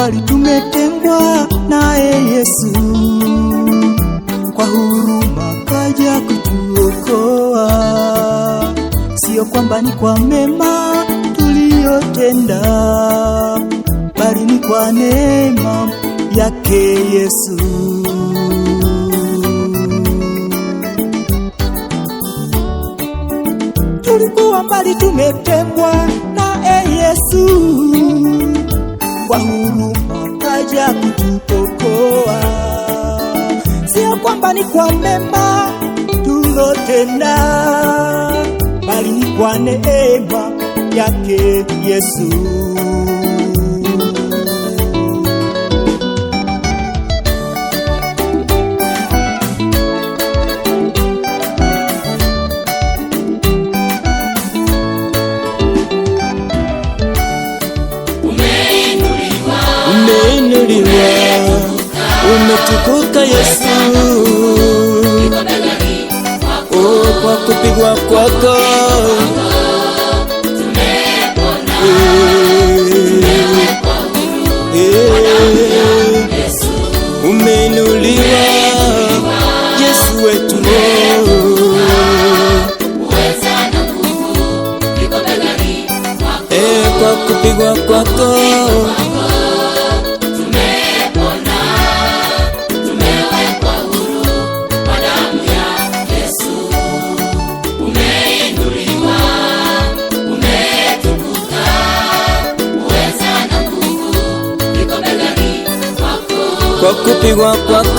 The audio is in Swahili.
mbali tumetengwa naye Yesu, kwa huruma kaja kutuokoa. Sio kwamba ni kwa mema tuliyotenda, bali ni kwa neema yake Yesu. Tulikuwa mbali tumetengwa naye Yesu, kwa huruma kaja kutuokoa. Sio kwamba ni kwa mema tulotenda, bali ni kwa neema yake Yesu. Umetukuka Yesu, oh, kwa kupigwa kwako umeinuliwa Yesu wetu, kwa kupigwa kwako kwa kupigwa kwako